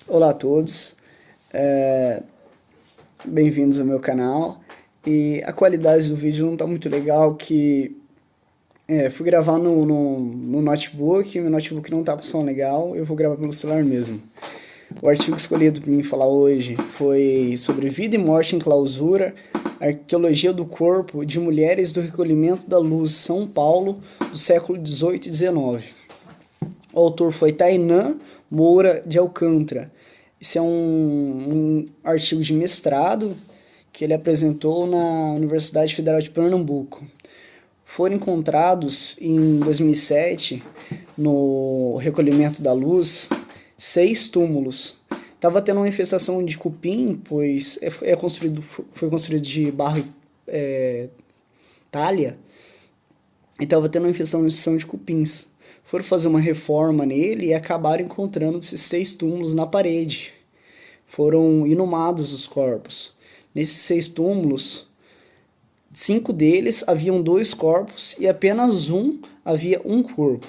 Olá a todos, bem-vindos ao meu canal. E a qualidade do vídeo não está muito legal, fui gravar no notebook, meu notebook não está com som legal, eu vou gravar pelo celular mesmo. O artigo escolhido para mim falar hoje foi sobre vida e morte em clausura, arqueologia do corpo de mulheres do recolhimento da luz, São Paulo, do século XVIII e XIX. O autor foi Tainã Moura de Alcântara. Esse é um artigo de mestrado que ele apresentou na Universidade Federal de Pernambuco. Foram encontrados em 2007, no recolhimento da luz, 6 túmulos. Estava tendo uma infestação de cupim, pois foi construído de barro talha, e estava tendo uma infestação de cupins. Foram fazer uma reforma nele e acabaram encontrando esses 6 túmulos na parede. Foram inumados os corpos. Nesses 6 túmulos, 5 deles haviam 2 corpos e apenas um havia um corpo.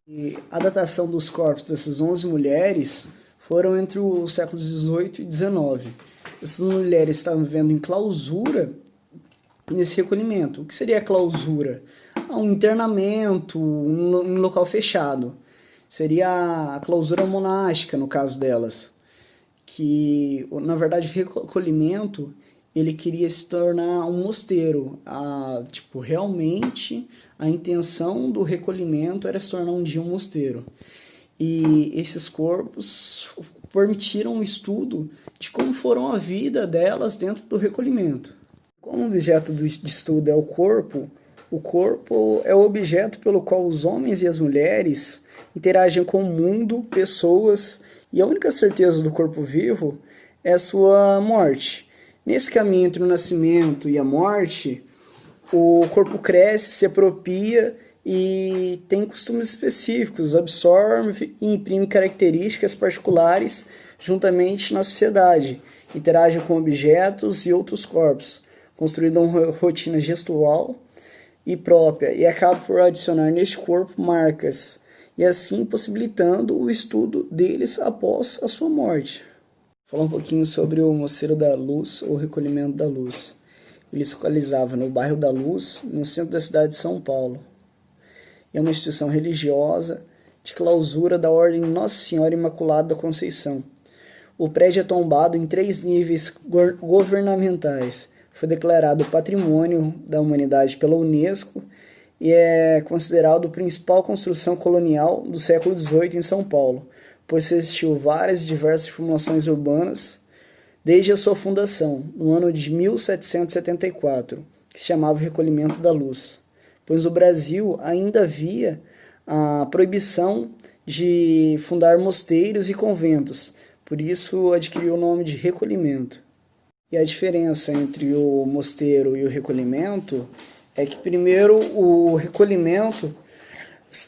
E a datação dos corpos dessas 11 mulheres foram entre os séculos XVIII e XIX. Essas mulheres estavam vivendo em clausura nesse recolhimento. O que seria a clausura? Um internamento, um local fechado. Seria a clausura monástica, no caso delas. Que, na verdade, o recolhimento, ele queria se tornar um mosteiro. Realmente, a intenção do recolhimento era se tornar um dia um mosteiro. E esses corpos permitiram um estudo de como foram a vida delas dentro do recolhimento. Como o objeto de estudo é o corpo é o objeto pelo qual os homens e as mulheres interagem com o mundo, pessoas, e a única certeza do corpo vivo é a sua morte. Nesse caminho entre o nascimento e a morte, o corpo cresce, se apropria e tem costumes específicos, absorve e imprime características particulares juntamente na sociedade, interage com objetos e outros corpos, construindo uma rotina gestual e própria, e acaba por adicionar neste corpo marcas, e assim possibilitando o estudo deles após a sua morte. Vou falar um pouquinho sobre o Mosteiro da Luz, ou Recolhimento da Luz. Ele se localizava no bairro da Luz, no centro da cidade de São Paulo. É uma instituição religiosa de clausura da Ordem Nossa Senhora Imaculada da Conceição. O prédio é tombado em 3 níveis governamentais. Foi declarado Patrimônio da Humanidade pela Unesco e é considerado a principal construção colonial do século XVIII em São Paulo, pois existiu várias e diversas formulações urbanas desde a sua fundação, no ano de 1774, que se chamava Recolhimento da Luz, pois no Brasil ainda havia a proibição de fundar mosteiros e conventos, por isso adquiriu o nome de recolhimento. E a diferença entre o mosteiro e o recolhimento é que, primeiro, o recolhimento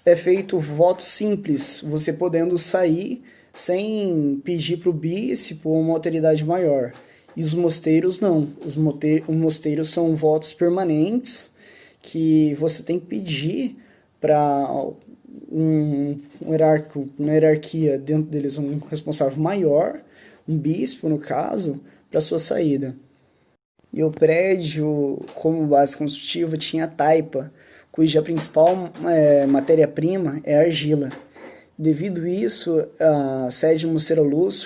é feito voto simples, você podendo sair sem pedir para o bispo ou uma autoridade maior. E os mosteiros não. Os mosteiros são votos permanentes que você tem que pedir para uma hierarquia, dentro deles um responsável maior, um bispo no caso, para sua saída. E o prédio, como base construtiva, tinha taipa, cuja principal matéria-prima é argila. Devido a isso, a sede do Mosteiro da Luz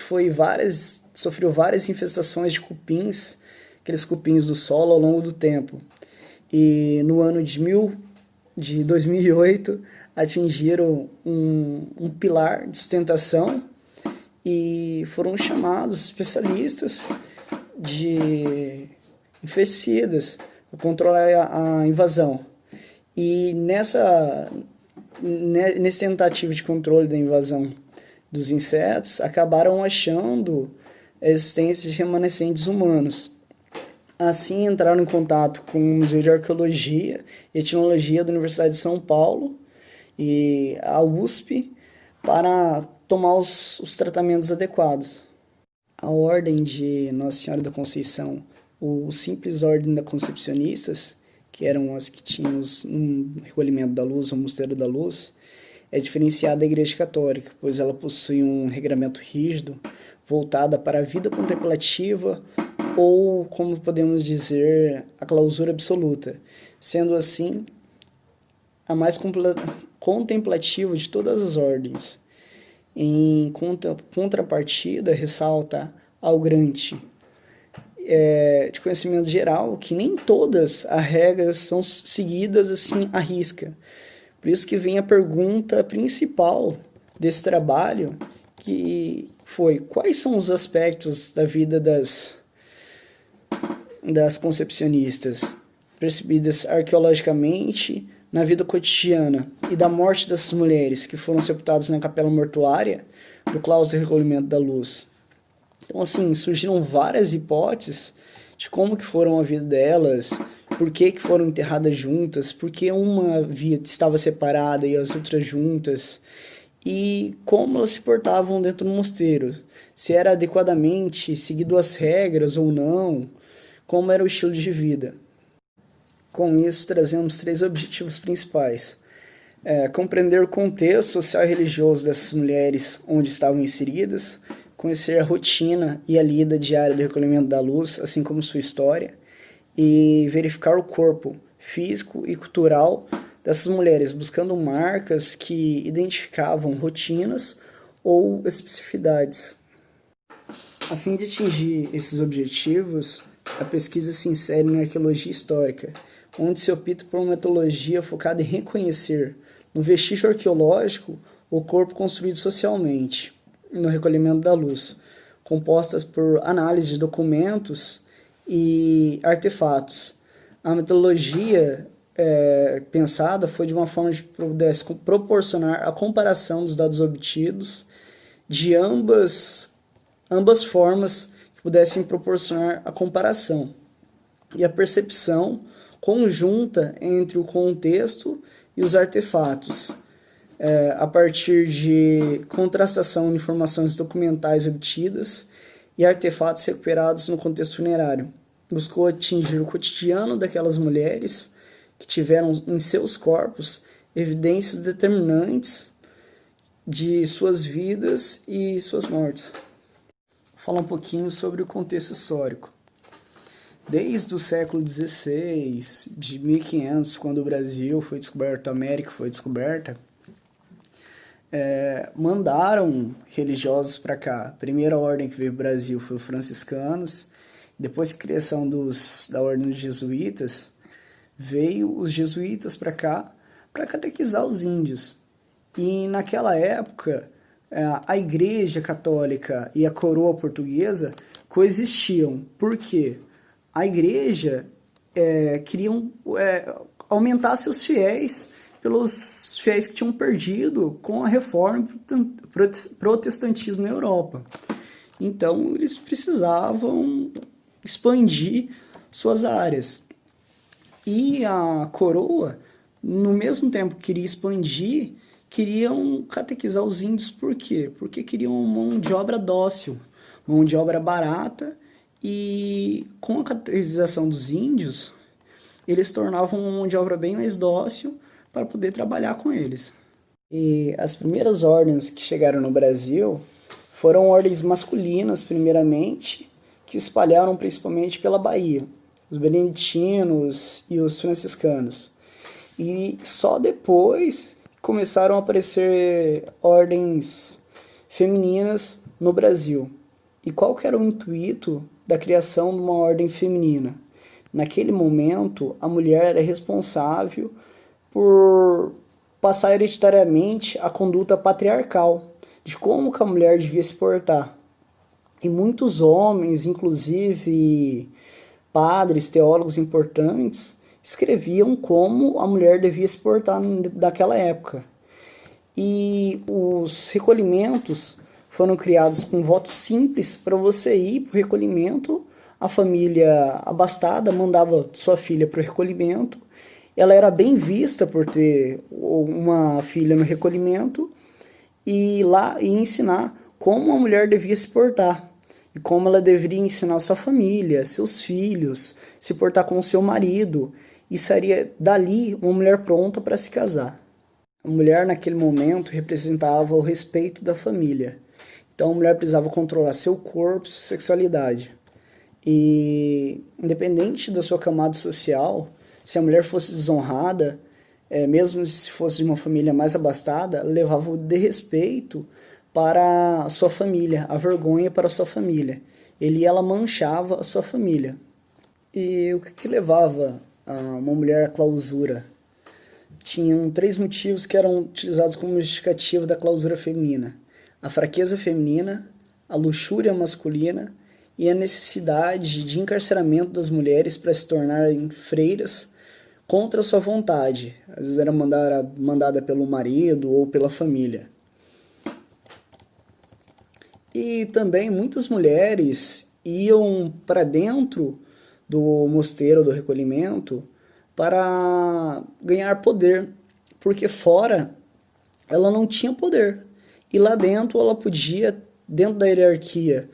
sofreu várias infestações de cupins, aqueles cupins do solo ao longo do tempo. E no ano de 2008, atingiram um pilar de sustentação e foram chamados especialistas de inseticidas para controlar a invasão. E nesse tentativa de controle da invasão dos insetos, acabaram achando a existência de remanescentes humanos. Assim, entraram em contato com o Museu de Arqueologia e Etnologia da Universidade de São Paulo e a USP para tomar os tratamentos adequados. A Ordem de Nossa Senhora da Conceição, o simples Ordem da Concepcionistas, que eram as que tinham um recolhimento da luz, o Mosteiro da Luz, é diferenciada da Igreja Católica, pois ela possui um regramento rígido voltada para a vida contemplativa ou, como podemos dizer, a clausura absoluta, sendo assim a mais contemplativa de todas as ordens. Em contrapartida, ressalta Algrante, de conhecimento geral, que nem todas as regras são seguidas assim à risca. Por isso que vem a pergunta principal desse trabalho, que foi: quais são os aspectos da vida das concepcionistas, percebidas arqueologicamente na vida cotidiana, e da morte dessas mulheres que foram sepultadas na capela mortuária do claustro do Recolhimento da Luz. Então, assim, surgiram várias hipóteses de como que foram a vida delas, por que foram enterradas juntas, por que uma estava separada e as outras juntas, e como elas se portavam dentro do mosteiro, se era adequadamente seguido as regras ou não, como era o estilo de vida. Com isso, trazemos 3 objetivos principais. Compreender o contexto social e religioso dessas mulheres onde estavam inseridas, conhecer a rotina e a lida diária do Recolhimento da Luz, assim como sua história, e verificar o corpo físico e cultural dessas mulheres, buscando marcas que identificavam rotinas ou especificidades. A fim de atingir esses objetivos, a pesquisa se insere na arqueologia histórica, onde se opta por uma metodologia focada em reconhecer, no vestígio arqueológico, o corpo construído socialmente, no Recolhimento da Luz, compostas por análise de documentos e artefatos. A metodologia pensada foi de uma forma que pudesse proporcionar a comparação dos dados obtidos de ambas formas, que pudessem proporcionar a comparação e a percepção conjunta entre o contexto e os artefatos, a partir de contrastação de informações documentais obtidas e artefatos recuperados no contexto funerário. Buscou atingir o cotidiano daquelas mulheres que tiveram em seus corpos evidências determinantes de suas vidas e suas mortes. Vou falar um pouquinho sobre o contexto histórico. Desde o século XVI, de 1500, quando o Brasil foi descoberto, a América foi descoberta, mandaram religiosos para cá. A primeira ordem que veio para o Brasil foi os franciscanos. Depois da criação da ordem dos jesuítas, veio os jesuítas para cá para catequizar os índios. E naquela época, a Igreja Católica e a coroa portuguesa coexistiam. Por quê? A Igreja queriam aumentar seus fiéis pelos fiéis que tinham perdido com a reforma e protestantismo na Europa. Então, eles precisavam expandir suas áreas. E a coroa, no mesmo tempo que queria expandir, queriam catequizar os índios. Por quê? Porque queriam mão de obra dócil, mão de obra barata, e com a catequização dos índios, eles tornavam uma mão de obra bem mais dócil para poder trabalhar com eles. E as primeiras ordens que chegaram no Brasil foram ordens masculinas, primeiramente, que se espalharam principalmente pela Bahia, os beneditinos e os franciscanos. E só depois começaram a aparecer ordens femininas no Brasil. E qual que era o intuito da criação de uma ordem feminina? Naquele momento, a mulher era responsável por passar hereditariamente a conduta patriarcal, de como que a mulher devia se portar. E muitos homens, inclusive padres, teólogos importantes, escreviam como a mulher devia se portar naquela época. E os recolhimentos foram criados com voto simples. Para você ir para o recolhimento, a família abastada mandava sua filha para o recolhimento. Ela era bem vista por ter uma filha no recolhimento e lá ensinar como a mulher devia se portar e como ela deveria ensinar sua família, seus filhos, se portar com o seu marido, e seria dali uma mulher pronta para se casar. A mulher, naquele momento, representava o respeito da família. Então, a mulher precisava controlar seu corpo, sua sexualidade. E, independente da sua camada social, se a mulher fosse desonrada, mesmo se fosse de uma família mais abastada, levava o desrespeito para a sua família, a vergonha para a sua família. Ela manchava a sua família. E o que levava uma mulher à clausura? Tinham 3 motivos que eram utilizados como justificativa da clausura feminina: a fraqueza feminina, a luxúria masculina e a necessidade de encarceramento das mulheres para se tornarem freiras contra sua vontade. Às vezes era mandada pelo marido ou pela família. E também muitas mulheres iam para dentro do mosteiro, do recolhimento, para ganhar poder, porque fora ela não tinha poder. E lá dentro ela podia, dentro da hierarquia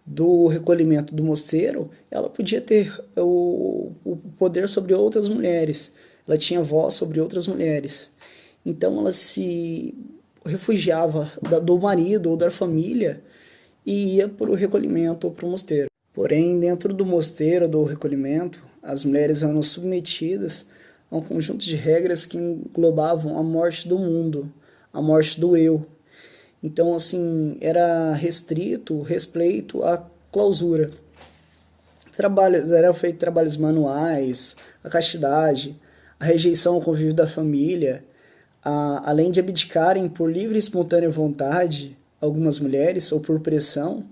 do recolhimento do mosteiro, ela podia ter o poder sobre outras mulheres. Ela tinha voz sobre outras mulheres. Então ela se refugiava do marido ou da família e ia para o recolhimento ou para o mosteiro. Porém, dentro do mosteiro, do recolhimento, as mulheres eram submetidas a um conjunto de regras que englobavam a morte do mundo, a morte do eu. Então, assim, era restrito o respeito à clausura. Eram feitos trabalhos manuais, a castidade, a rejeição ao convívio da família, além de abdicarem por livre e espontânea vontade, algumas mulheres, ou por pressão,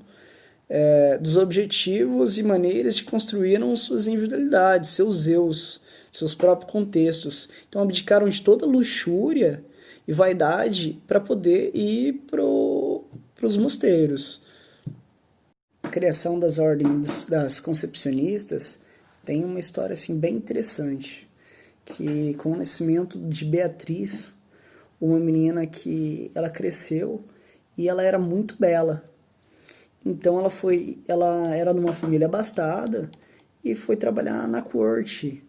dos objetivos e maneiras de construíram suas individualidades, seus eus, seus próprios contextos. Então abdicaram de toda luxúria e vaidade para poder ir para os mosteiros. A criação das ordens das concepcionistas tem uma história assim, bem interessante, que com o nascimento de Beatriz, uma menina que ela cresceu e ela era muito bela. Então ela era de uma família abastada e foi trabalhar na corte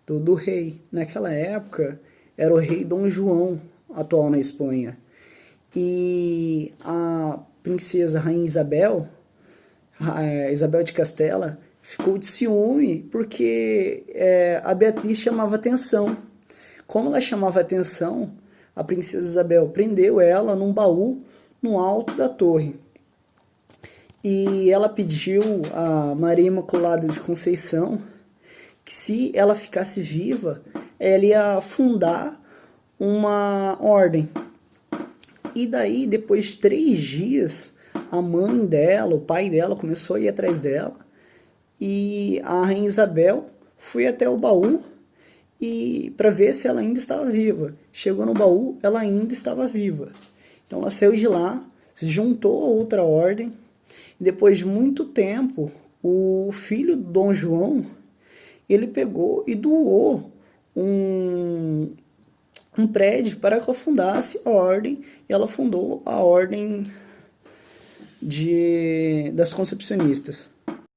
do rei. Naquela época era o rei Dom João, atual na Espanha. E a princesa Rainha Isabel, Isabel de Castela, ficou de ciúme porque a Beatriz chamava atenção. Como ela chamava atenção, a princesa Isabel prendeu ela num baú no alto da torre. E ela pediu a Maria Imaculada de Conceição que, se ela ficasse viva, ela ia fundar uma ordem. E daí, depois de 3 dias, a mãe dela, o pai dela, começou a ir atrás dela. E a Rainha Isabel foi até o baú para ver se ela ainda estava viva. Chegou no baú, ela ainda estava viva. Então ela saiu de lá, se juntou a outra ordem. Depois de muito tempo, o filho do Dom João, ele pegou e doou um prédio para que ela fundasse a ordem, e ela fundou a ordem das concepcionistas.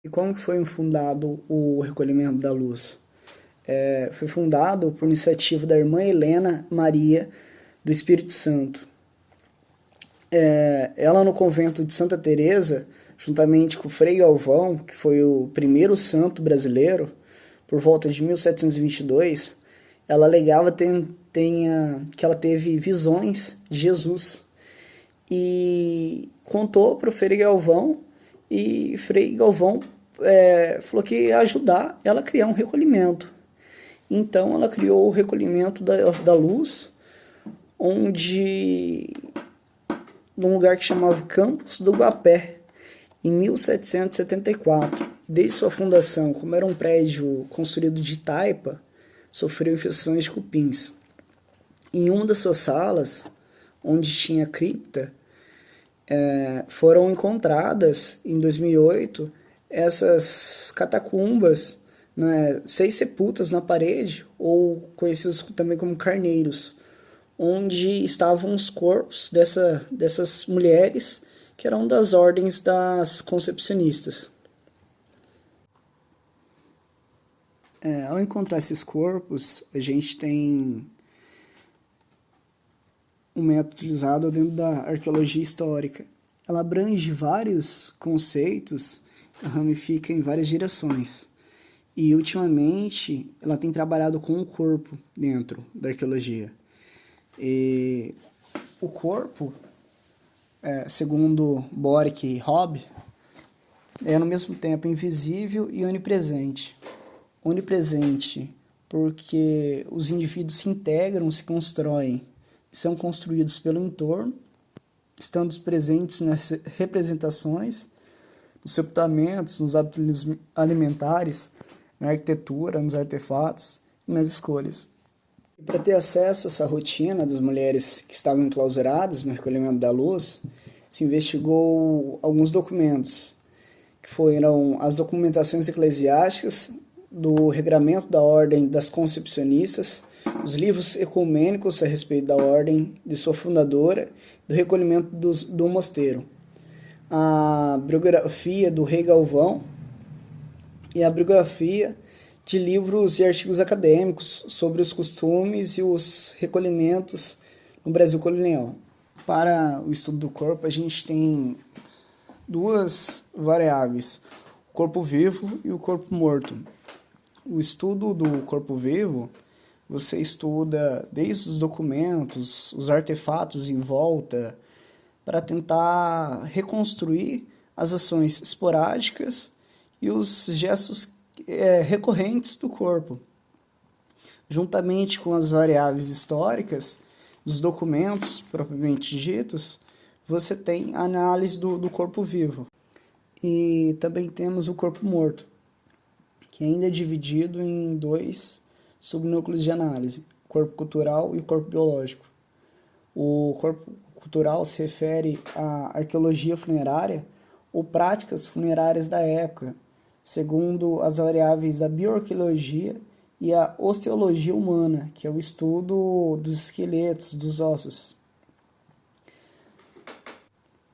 E como foi fundado o Recolhimento da Luz? Foi fundado por iniciativa da irmã Helena Maria do Espírito Santo. Ela, no convento de Santa Teresa, juntamente com o Frei Galvão, que foi o primeiro santo brasileiro, por volta de 1722, ela alegava que ela teve visões de Jesus. E contou para o Frei Galvão, e Frei Galvão falou que ia ajudar ela a criar um recolhimento. Então ela criou o Recolhimento da Luz, num lugar que chamava Campos do Guapé, em 1774. Desde sua fundação, como era um prédio construído de taipa, sofreu infestações de cupins. Em uma das suas salas, onde tinha cripta, foram encontradas, em 2008, essas catacumbas, 6 sepultas na parede, ou conhecidos também como carneiros, onde estavam os corpos dessas mulheres que eram das ordens das concepcionistas. Ao encontrar esses corpos, a gente tem um método utilizado dentro da arqueologia histórica. Ela abrange vários conceitos, ramifica em várias direções. E, ultimamente, ela tem trabalhado com o corpo dentro da arqueologia. E o corpo, segundo Borick e Hobb, é ao mesmo tempo invisível e onipresente. Onipresente porque os indivíduos se integram, se constroem, são construídos pelo entorno, estando presentes nas representações, nos sepultamentos, nos hábitos alimentares, na arquitetura, nos artefatos e nas escolhas. E para ter acesso a essa rotina das mulheres que estavam enclausuradas no recolhimento da luz, se investigou alguns documentos, que foram as documentações eclesiásticas, do regramento da Ordem das Concepcionistas, os livros ecumênicos a respeito da ordem, de sua fundadora, do recolhimento do mosteiro, a biografia do rei Galvão e a biografia de livros e artigos acadêmicos sobre os costumes e os recolhimentos no Brasil colonial. Para o estudo do corpo, a gente tem duas variáveis, o corpo vivo e o corpo morto. O estudo do corpo vivo, você estuda desde os documentos, os artefatos em volta, para tentar reconstruir as ações esporádicas e os gestos recorrentes do corpo. Juntamente com as variáveis históricas dos documentos propriamente ditos, você tem a análise do corpo vivo. E também temos o corpo morto, que ainda é dividido em dois subnúcleos de análise, o corpo cultural e o corpo biológico. O corpo cultural se refere à arqueologia funerária ou práticas funerárias da época, segundo as variáveis da bioarqueologia e a osteologia humana, que é o estudo dos esqueletos, dos ossos.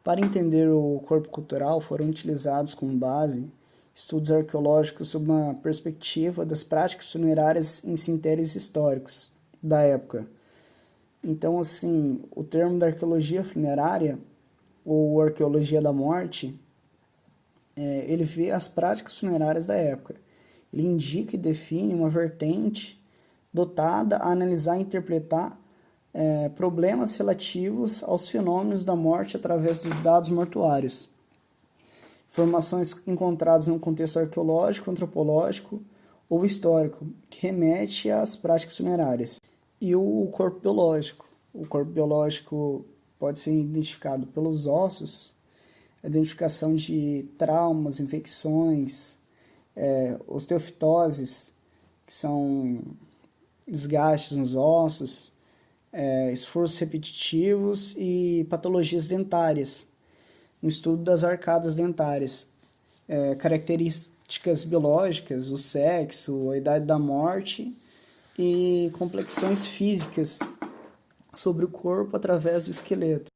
Para entender o corpo cultural, foram utilizados como base estudos arqueológicos sob uma perspectiva das práticas funerárias em cemitérios históricos da época. Então, assim, o termo da arqueologia funerária, ou arqueologia da morte, ele vê as práticas funerárias da época. Ele indica e define uma vertente dotada a analisar e interpretar problemas relativos aos fenômenos da morte através dos dados mortuários. Informações encontradas em um contexto arqueológico, antropológico ou histórico, que remete às práticas funerárias. E o corpo biológico. O corpo biológico pode ser identificado pelos ossos, a identificação de traumas, infecções, osteofitoses, que são desgastes nos ossos, esforços repetitivos e patologias dentárias. No estudo das arcadas dentárias, características biológicas, o sexo, a idade da morte e complexões físicas sobre o corpo através do esqueleto.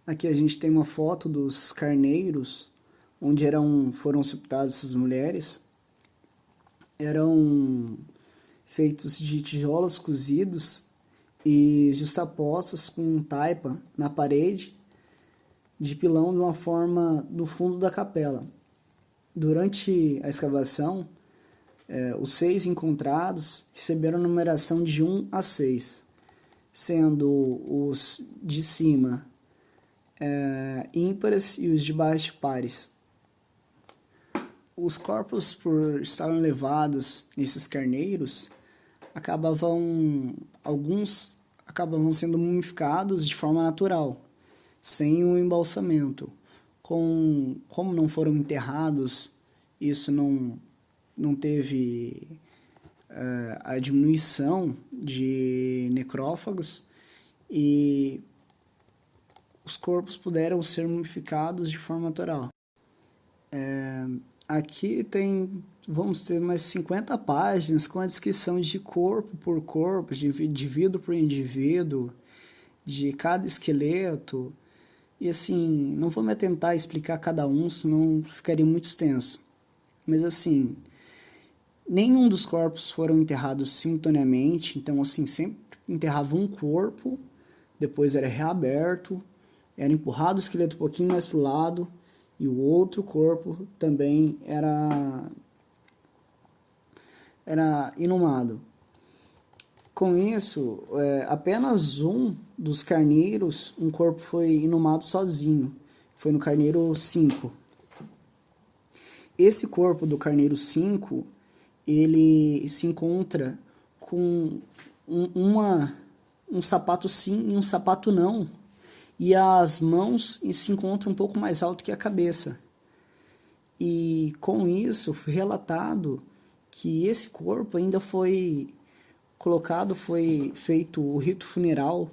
Aqui a gente tem uma foto dos carneiros, onde foram sepultadas essas mulheres. Eram feitos de tijolos cozidos e justapostos com taipa na parede, de pilão de uma forma no fundo da capela. Durante a escavação, os 6 encontrados receberam a numeração de 1 a 6, sendo os de cima ímpares e os de baixo pares. Os corpos, por estarem levados nesses carneiros, alguns acabavam sendo mumificados de forma natural, sem o embalsamento. Como não foram enterrados, isso não teve a diminuição de necrófagos e os corpos puderam ser mumificados de forma natural. Aqui vamos ter mais 50 páginas com a descrição de corpo por corpo, de indivíduo por indivíduo, de cada esqueleto. E assim, não vou me atentar a explicar cada um, senão ficaria muito extenso. Mas assim, nenhum dos corpos foram enterrados simultaneamente, então assim, sempre enterrava um corpo depois era reaberto, era empurrado o esqueleto um pouquinho mais para o lado, e o outro corpo também era inumado. Com isso, apenas um dos carneiros, um corpo foi inumado sozinho, foi no carneiro 5. Esse corpo do carneiro 5, ele se encontra com um sapato sim e um sapato não, e as mãos se encontram um pouco mais alto que a cabeça. E com isso foi relatado que esse corpo ainda foi colocado, foi feito o rito funeral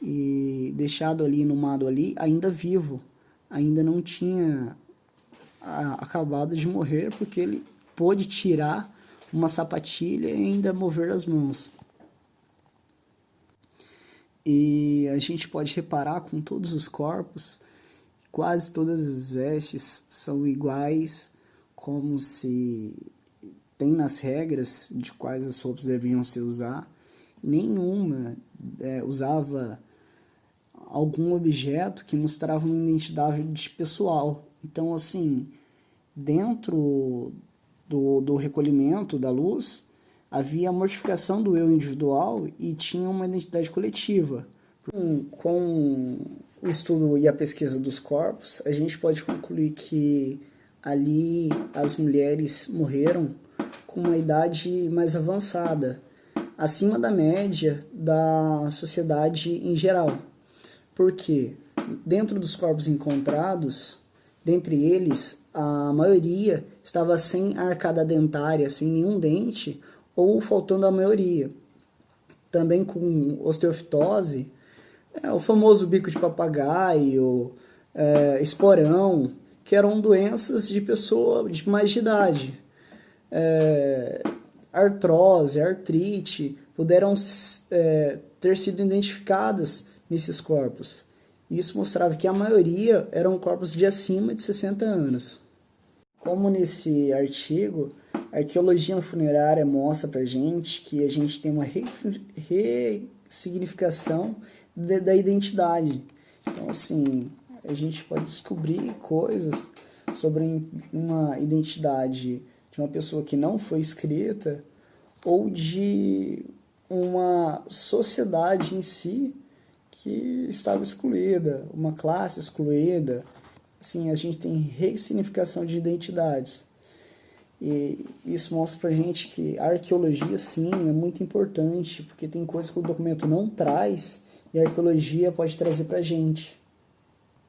e deixado ali, inumado ali, ainda vivo, ainda não tinha acabado de morrer, porque ele pôde tirar uma sapatilha e ainda mover as mãos. E a gente pode reparar com todos os corpos, quase todas as vestes são iguais, como se tem nas regras de quais as roupas deviam se usar. Nenhuma usava algum objeto que mostrava uma identidade pessoal. Então, assim, dentro do recolhimento da luz, havia a mortificação do eu individual e tinha uma identidade coletiva. Com o estudo e a pesquisa dos corpos, a gente pode concluir que ali as mulheres morreram com uma idade mais avançada, acima da média da sociedade em geral. Porque dentro dos corpos encontrados, dentre eles, a maioria estava sem arcada dentária, sem nenhum dente, ou faltando a maioria. Também com osteofitose, o famoso bico de papagaio, esporão, que eram doenças de pessoa de mais de idade. Artrose, artrite, puderam ter sido identificadas nesses corpos. Isso mostrava que a maioria eram corpos de acima de 60 anos. Como nesse artigo, a arqueologia funerária mostra pra gente que a gente tem uma ressignificação da identidade. Então, assim, a gente pode descobrir coisas sobre uma identidade de uma pessoa que não foi escrita ou de uma sociedade em si que estava excluída, uma classe excluída. Assim, a gente tem ressignificação de identidades. E isso mostra pra gente que a arqueologia, sim, é muito importante, porque tem coisas que o documento não traz e a arqueologia pode trazer pra gente.